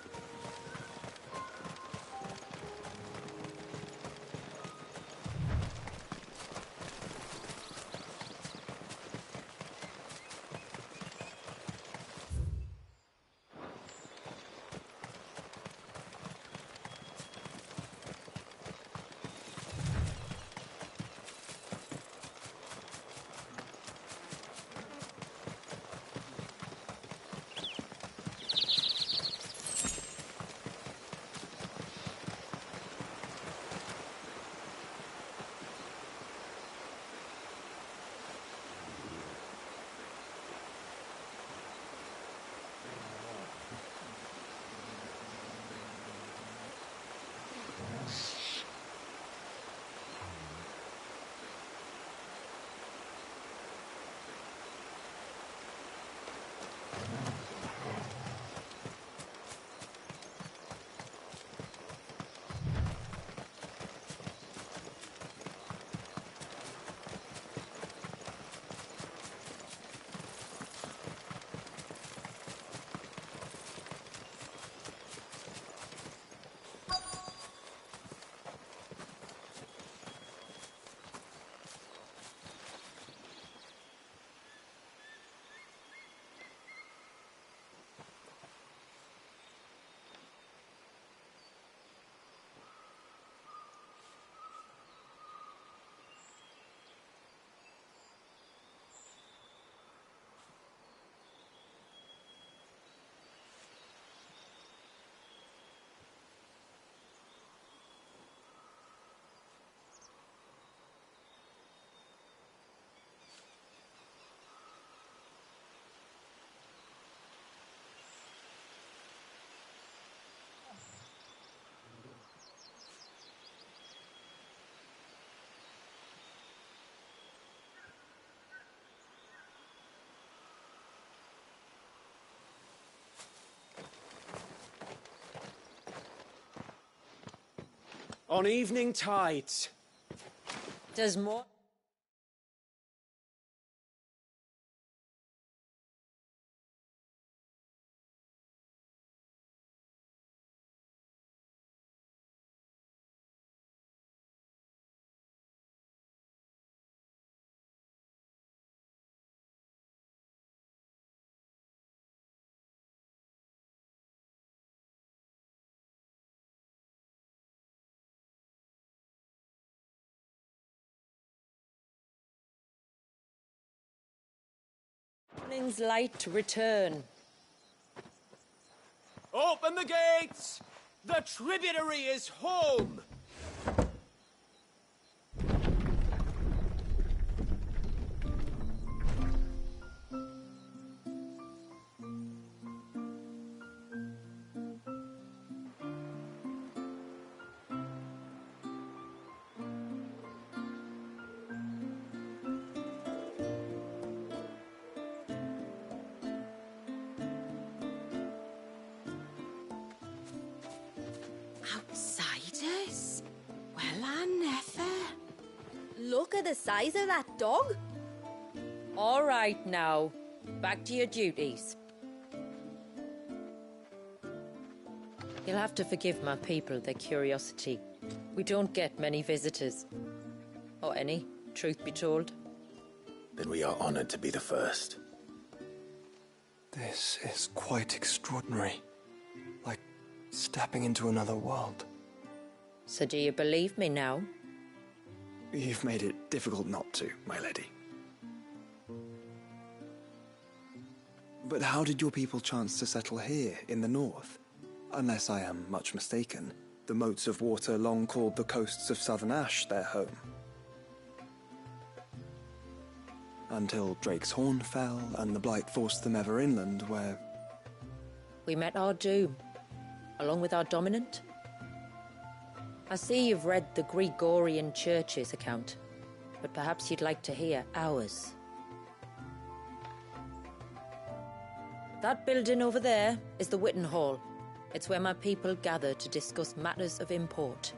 On evening tides. Does more... Morning's light return. Open the gates! The tributary is home! Outsiders? Well, I never. Look at the size of that dog. All right now, back to your duties. You'll have to forgive my people their curiosity. We don't get many visitors. Or any, truth be told. Then we are honored to be the first. This is quite extraordinary. Like stepping into another world. So do you believe me now? You've made it difficult not to, my lady. But how did your people chance to settle here, in the north? Unless I am much mistaken, the moats of water long called the coasts of southern Ash their home. Until Drake's Horn fell, and the Blight forced them ever inland, where... We met our doom, along with our dominant. I see you've read the Gregorian Church's account, but perhaps you'd like to hear ours. That building over there is the Witten Hall. It's where my people gather to discuss matters of import.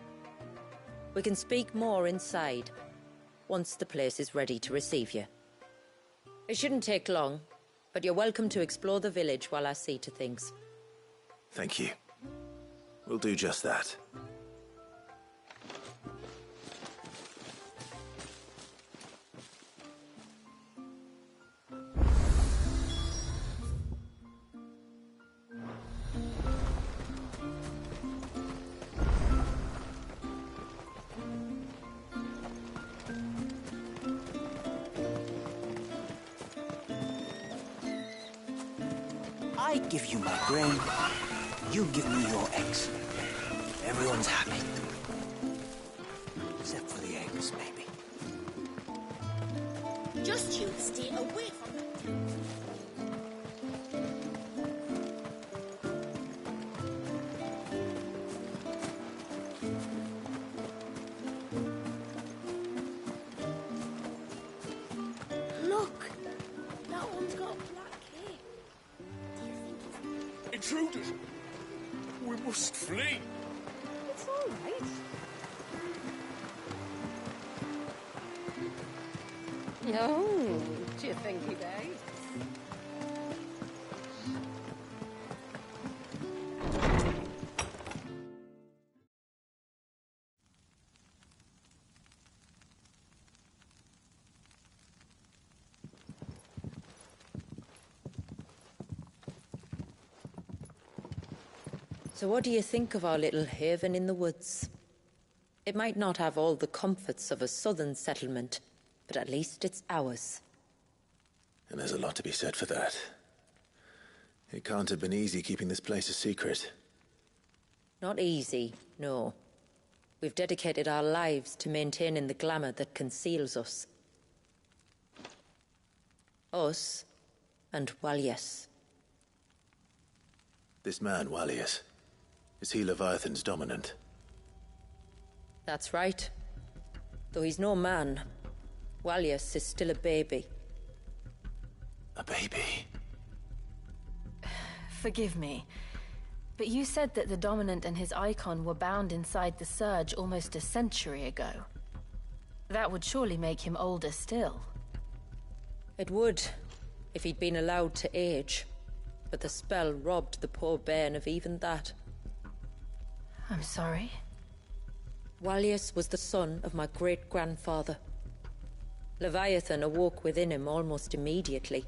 We can speak more inside, once the place is ready to receive you. It shouldn't take long, but you're welcome to explore the village while I see to things. Thank you. We'll do just that. I give you my grain, you give me your eggs. Everyone's happy. Except for the eggs, maybe. Just you stay away from that. Look, that one's got a black hair. Do you think he's... Intruders! We must flee! It's all right. Oh, do you think he does? So what do you think of our little haven in the woods? It might not have all the comforts of a southern settlement, but at least it's ours. And there's a lot to be said for that. It can't have been easy keeping this place a secret. Not easy, no. We've dedicated our lives to maintaining the glamour that conceals us. Us and Walyas. This man, Walyas, is he Leviathan's dominant? That's right. Though he's no man, Walyas is still a baby. A baby? Forgive me. But you said that the Dominant and his icon were bound inside the Surge almost a century ago. That would surely make him older still. It would, if he'd been allowed to age. But the spell robbed the poor bairn of even that. I'm sorry? Walius was the son of my great-grandfather. Leviathan awoke within him almost immediately.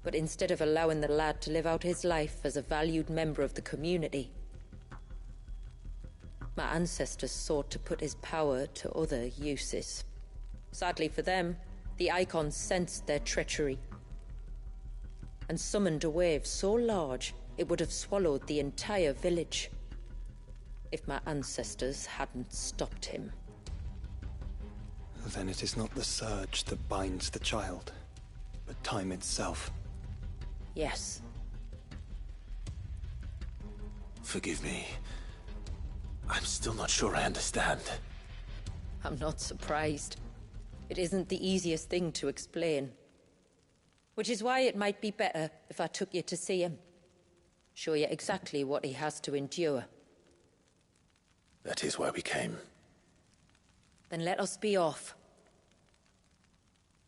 But instead of allowing the lad to live out his life as a valued member of the community, my ancestors sought to put his power to other uses. Sadly for them, the Icons sensed their treachery and summoned a wave so large it would have swallowed the entire village if my ancestors hadn't stopped him. Then it is not the Surge that binds the child, but time itself. Yes. Forgive me. I'm still not sure I understand. I'm not surprised. It isn't the easiest thing to explain. Which is why it might be better if I took you to see him. Show you exactly what he has to endure. That is why we came. Then let us be off.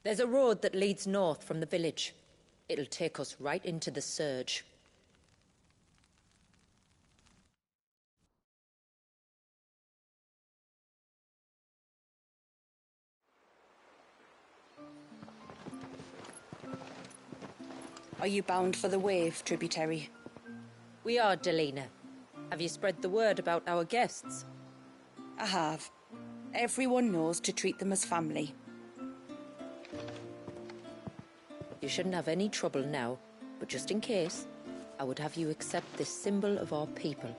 There's a road that leads north from the village. It'll take us right into the Surge. Are you bound for the Wave, tributary? We are, Delina. Have you spread the word about our guests? I have. Everyone knows to treat them as family. You shouldn't have any trouble now, but just in case, I would have you accept this symbol of our people.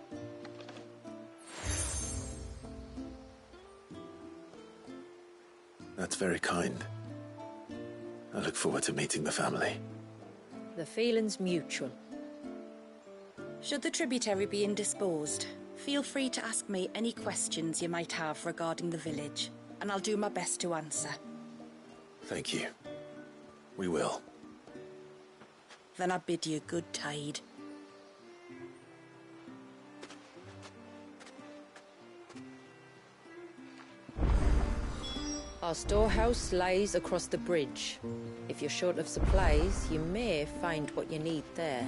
That's very kind. I look forward to meeting the family. The feeling's mutual. Should the tributary be indisposed, feel free to ask me any questions you might have regarding the village, and I'll do my best to answer. Thank you. We will. Then I bid you good tide. Our storehouse lies across the bridge. If you're short of supplies, you may find what you need there.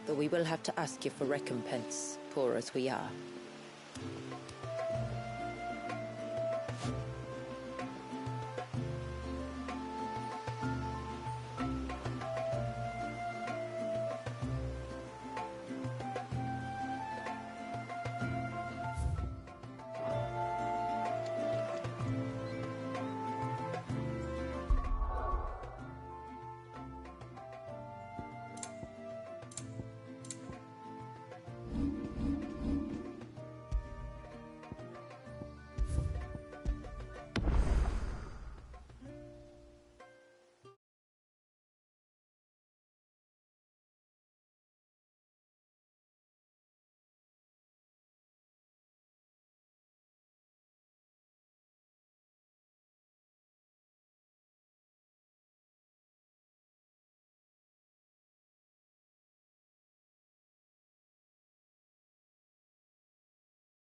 Though we will have to ask you for recompense, poor as we are.